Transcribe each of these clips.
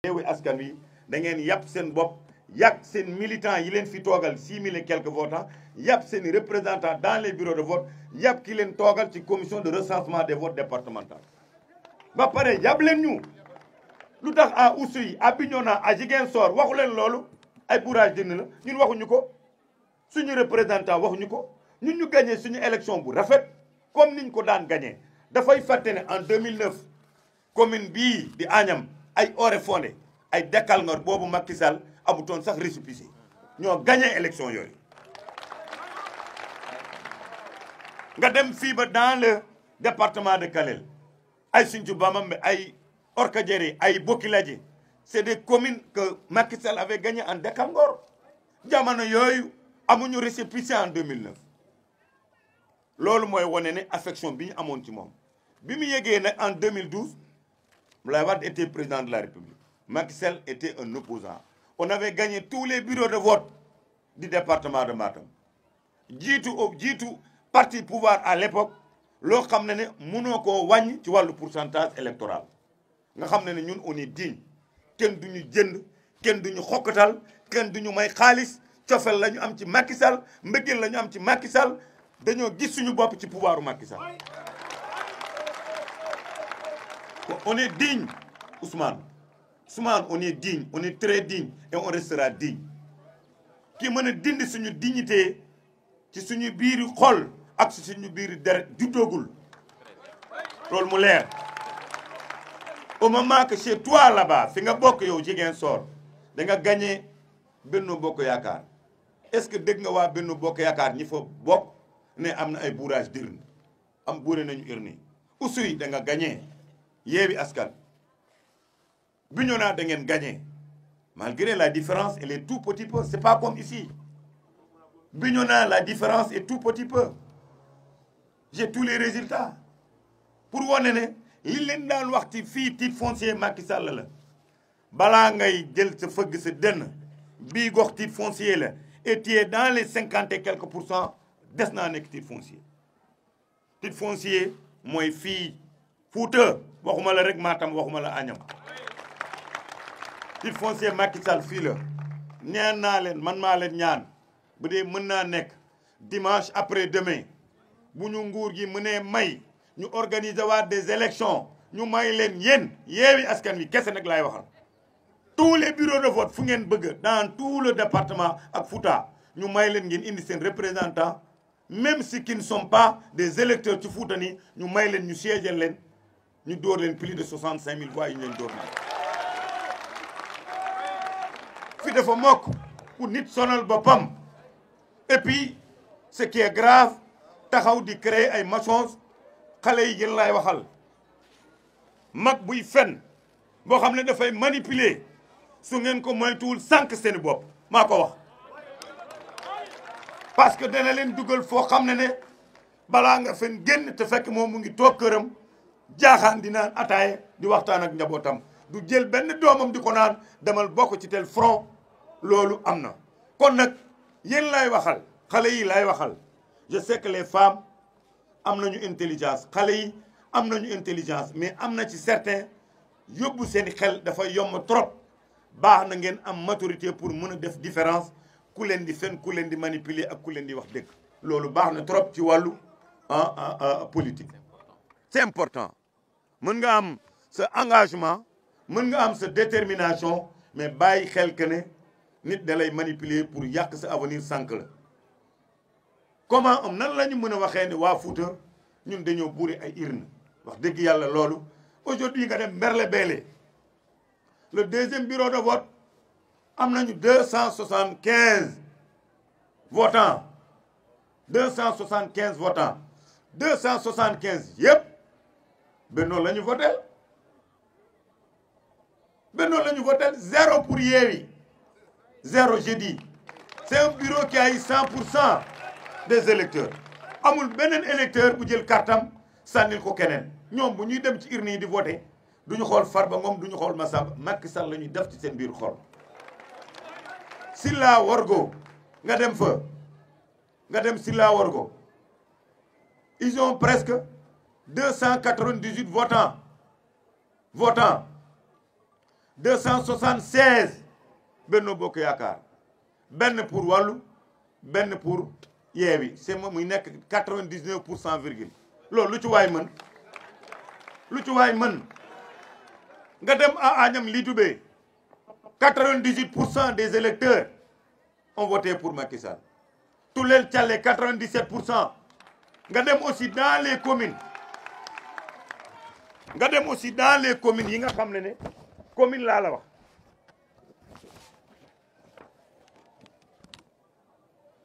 Yewwi Askan Wi da ngeen yàpp seen bopp yàq seen militants yi leen fi toogal 6000 et quelques votants yàpp seen représentants dans les bureaux de vote yàpp ki leen toogal ci commission de recensement des votes départementaux ba pare yàpp leen ñu lu tax à Oussouye à Bignona à Ziguinchor waxu leen loolu ay bourrage dënn la ñun waxuñu ko suñu représentant waxuñu ko ñun ñu gagné suñu élection bu rafet comme niñ ko daan gagné dafay fàtte ne en 2009 commune bii di Agnam ay Oréfondé ay Dekkal Ngor boobu Macky Sall amutoon sax récépissé ñoo gagné élection yooyu. nga dem fii ba dans le département de Kanel ay Sinthiou Bamambé ay Orkadiéré ay Bokiladji c'est des communes que Macky Sall avait gagné en Dekkal Ngor jamono yooyu amuñu récépissé en 2009 loolu mooy wane ne affection bi ñu amoon ci moom bi mu yegee nag en 2012 Abdoulaye Wade était président de la République Macky Sall était un opposant on avait gagné tous les bureaux de vote du département de Matam jiitu parti pouvoir à l'époque loo xam ne mënoo koo wàññi ci wàllu pourcentage électoral nga xam ne ñun on est digne kenn duñu jënd kenn duñu xokkatal kenn duñu may xaalis cofel la ñu am ci Macky Sall mbëggeel la ñu am ci Macky Sall dañoo gis suñu bopp ci pouvoiru Macky Sall on est digne Ousmane on est digne on est très digne et on restera digne ki mën a dindi suñu dignité ci suñu biir xol ak suñu biir deret juddoogul loolu mu leer au moment que chez toi là-bas fi nga bokk yow Ziguinchor da nga gagné Benno Bokk Yaakaar est-ce que dégg nga waa Benno Bokk Yaakaar ñi fa bokk ne am na ay bourrage d'urne am bourré nañu urne Oussouye da nga gagné Yewwi Askan Bignona da ngeen gagné malgré la différence elle est tout petit peu c'est pas comme ici Bignona la différence est tout petit peu j'ai tous les résultats pour wane ne li leen daan wax ci fii titre foncier Macky Sall la balaa ngay jël sa fëgg sa dënn bii gox titre foncier la et tu es dans les 50 et quelques % des naa nekk titre foncier mooy fii Fouta waxuma la rek Matam waxuma la Agnam titre foncier Macky Sall fii la ñaan naa leen man maa leen ñaan bu dee mën naa nekk dimanche après demain bu ñu nguur gi mënee may ñu organiser waat des élections ñu may leen yéen Yewwi Askan Wi kese nag laay waxal tous les bureaux de vote fu ngeen bëgg dans tout le département ak Fouta ñu may leen ngeen indi seen représentant même si qui ne sont pas des électeurs ci Fouta ni ñu may leen ñu siégel leen ñu door leen plus de 65 000 voix yi ñu leen door na fi dafa mokk pour nit sonal boppam et puis ce qui est grave taxaw di créer ay mensonges xale yi yéen laay waxal mag buy fen boo xam ne dafay manipuler su ngeen ko moytuwul sànq seeni bopp maa ko wax parce que dana leen dugal foo xam ne balaa nga fen génn te fekk moom mu ngi toog këram jaaxaan di naan ataaye di waxtaan ak njabootam du jël benn doomam di ko naan demal bokk ci tel front loolu am na kon nag yéen laay waxal xale yi laay waxal je sais que les femmes am nañu intelligence xale yi am nañu intelligence mais am na ci certains yóbbu seeni xel dafa yomb trop baax na ngeen am maturité pour mën a def différence ku leen di fen ku leen di manipuler ak ku leen di wax dëgg loolu baax na trop ci wàllu politique c'est important mën nga am sa engagement mën nga am sa détermination mais bàyyi xel que ne nit da lay manipuler pour yàq sa avenir sànq la comment am nan la ñu mën a waxee ne waa Fouta ñun dañoo buure ay urne wax dëgg yàlla loolu aujourd'hui nga dem Mberlebele le deuxième bureau de vote am nañu 275 votants 275 votants 275 yëpp Benno la ñu votel Benno la ñu votel 0 pour Yewwi 0 j'ai dit c'est un bureau qui a eu 100% des électeurs amul beneen électeur bu jël kartam sànnil ko keneen ñoom bu ñuy dem ci urne yi di voter duñu xool Farba Ngom duñu xool Massamba Macky Sall la ñuy def ci seen biir xol Silla Wargo nga dem fa nga dem Silla Wargo ils ont presque 298 votants 276 Benno Bokk Yaakaar benn pour wàllu benn pour Yewwi c'est moom muy nekk 99% virgule loolu lu ci waay mën lu ci waay mën nga dem à Agnam Lidoubé 98% des électeurs ont voté pour Macky Sall Toulel Thialé 97%. nga dem aussi dans les communes yi nga xam ne commune laa la wax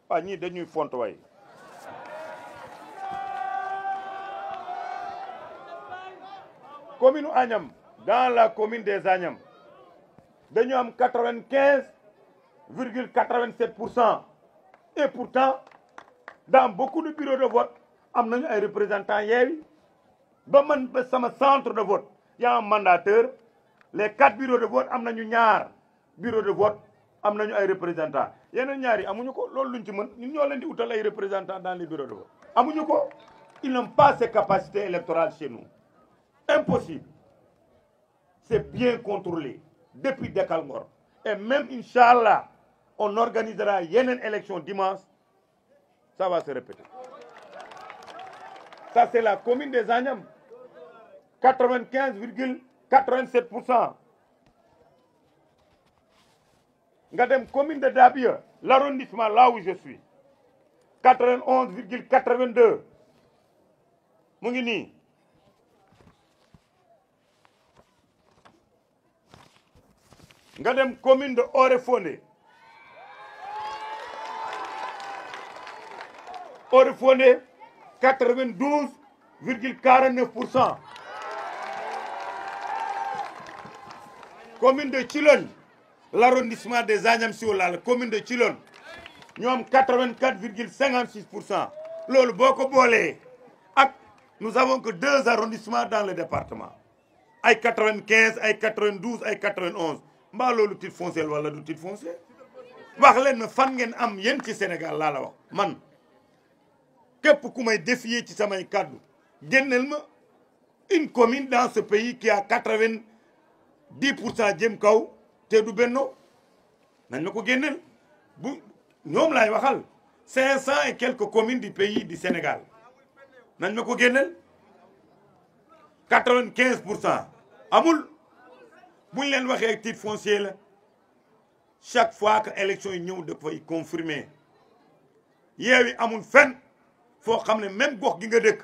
waa ñii dañuy font way commune Agnam dans la commune des Agnam dañu am 95,87%. Et pourtant dans beaucoup de bureaux de vote am nañu ay représentants Yewwi ba man ba sama centre de vote y a un mandateur les 4 bureaux de vote am nañu ñaar bureau de vote am nañu ay représentants yeneen ñaar yi amuñu ko loolu luñ ci mën ñun ñoo leen di utal ay représentants dans les bureaux de vote amuñu ko ils n'ont pas ces capacités électorales chez nous impossible c'est bien contrôlé depuis Dekal Ngor et même inchallah on organisera yeneen élection dimanche ça va se répéter. Ça, c'est la commune des Agnam. 95,87%. Ngadem, commune de Dabia, l'arrondissement là où je suis. 91,82. Mungini. Ngadem, commune de Orefondé. Orefondé. 92,49%. Commune de Chilon, l'arrondissement des Agnam Sioula, la commune de Chilon, nous avons 84,56%. Lolo Boko Bolé. Nous avons que 2 arrondissements dans le département. Ay 95, ay 92, ay 91. Mba lolu titre foncier wala du titre foncier. Wax len fan ngeen am yeen ci Sénégal la wax. Man képp ku may défier ci samay kàddu génneel ma une commune dans ce pays qui a 90% jëm kaw te du benno nañ ma ko génneel bu ñoom laay waxal 500 et quelques communes du pays du Sénégal nañ ma ko génneel 95% amul buñ leen waxee titre foncier la chaque fois que élection yi ñëw dafay confirmer Yewwi amul fenn foo xam ne même gox gi nga dëkk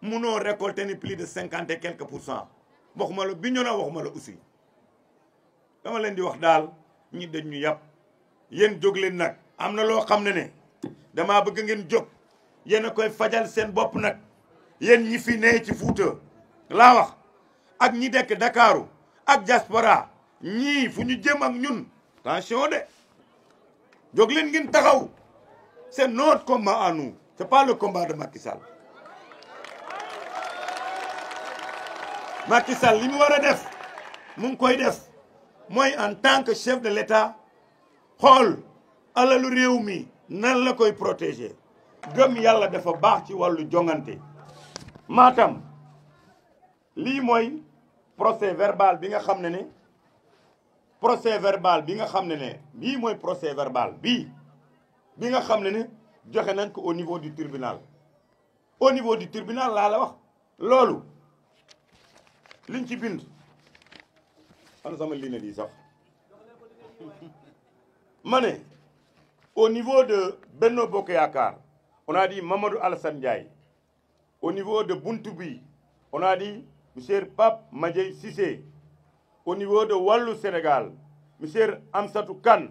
munoo récolter ni plus de 50 et quelques %. waxuma la Bignona waxuma la aussi dama leen di wax daal ñi dañ ñu yàpp yéen jóg leen nag am na loo xam ne damaa bëgg ngeen jóg yéen a koy fajal seen bopp nag yéen ñi fi ne ci Fuuta laa wax ak ñi dekk Dakaru ak diaspora ñii fu ñu jëm ak ñun attention de jóg leen ngeen taxaw c'est notre combat à nous. C'est pas le combat de Macky Sall. Macky Sall li mu war a def mu ngi koy def mooy en tant que chef de l'État xool alalu réew mi nan la koy protéger gëm yàlla dafa baax ci wàllu jongante Matam lii mooy procès verbal bi nga xam ne bii mooy procès verbal bi nga xam ne joxe nañ ko au niveau du tribunal laa la wax loolu liñ ci bind ana sama ligne di sax ma ne au niveau de Benno Bokk Yaakaar on a dit Mamadou Alassane Ndiaye au niveau de Buntu Bi on a dit monsieur Pape Madiaye Cissé au niveau de Wallu Sénégal monsieur Amsatou Kane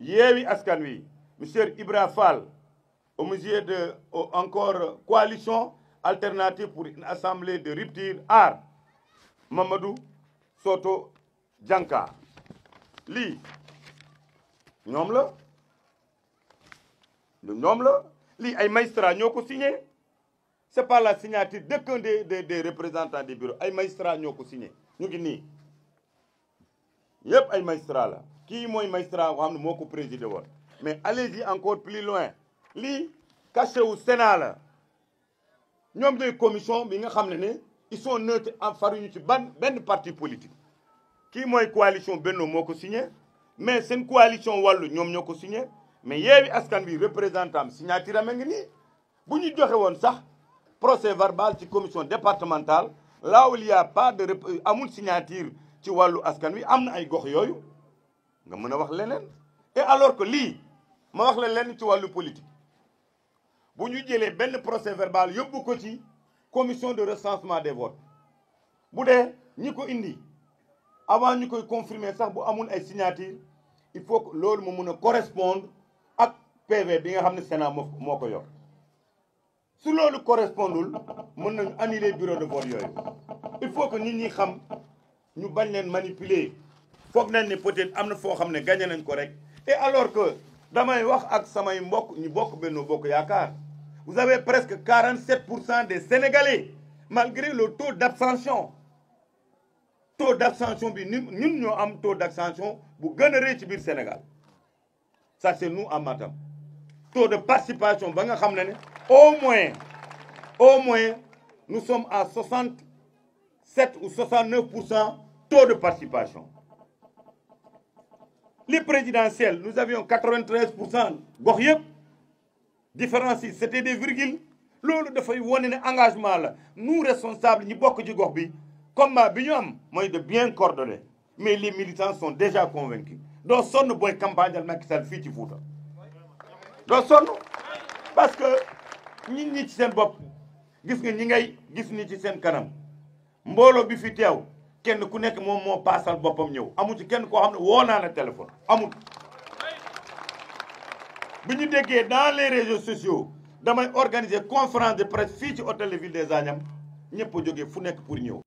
Yewwi Askan Wi monsieur Ibra Fall au musée de encore coalition alternative pour une assemblée de rupture art Mamadou Soto Dianka lii ñoom la lii ay magistrats ñoo ko signé c'est pas la signature d'aucun des représentants des bureaux ay magistrats ñoo ko signé ñu ngi nii yëpp ay magistrats la kii mooy magistrat boo xam ne moo ko présidé woon mais allez-y encore plus loin lii cachet wu Sénat la ñoom ñooy commission bi nga xam ne ils sont neutres en faruñu ci benn parti politique kii mooy coalition Benno moo ko signé mais seen coalition wàllu ñoom ñoo ko signé mais Yewwi Askan Wi représentant signature am a ngi nii bu ñu joxe woon sax procès verbal ci commission départementale là où il y a pas de amul signature ci wàllu askan wi am na ay gox yooyu nga mën a wax leneen et alors que lii ma wax la lenn ci wàllu politique bu ñu jëlee benn procès verbal yóbbu ko ci commission de recensement des votes bu dee ñi ko indi avant ñu koy confirmer sax bu amul ay signature il faut que loolu mu mun a correspondre ak PV bi nga xam ne Sénat moo ko yor su loolu correspondul mën nañu annuler bureau de vote yooyu il faut que nit ñi xam ñu bañ leen manipuler foog nañ ne peut-être am na foo xam ne gagné nañ ko rek et alors que damay wax ak samay mbokk ñu bokk Benno Bokk Yaakaar vous avez presque 47% des Sénégalais malgré le taux d'abstention bi ñun ñoo am taux d'abstention bu gën a rëy ci biir Sénégal ça c'est nous à Matam taux de participation ba nga xam ne au moins nous sommes à 67 ou 69% taux de participation. Les présidentielles nous avions 93% gox yëpp différence yi c'était des virgules loolu dafay wane ne engagement la nous responsables ñi bokk ci gox bi combat bi ñu am mooy de bien coordonner mais les militants sont déjà convaincus doo sonn booy campagne al Macky Sall fii ci Fouta doo sonn parce que nit ñi ci seen bopp gis nga ñi ngay gis ni ci seen kanam mbooloo bi fi teew kenn ku nekk moom moo paasal boppam ñëw amu ci kenn koo xam ne woo naa la téléphone amul bi ñu déggee dans les réseaux sociaux damay organiser conférence de presse fii ci hôtel de ville des Agnam ñëpp a jógee fu nekk pour ñëw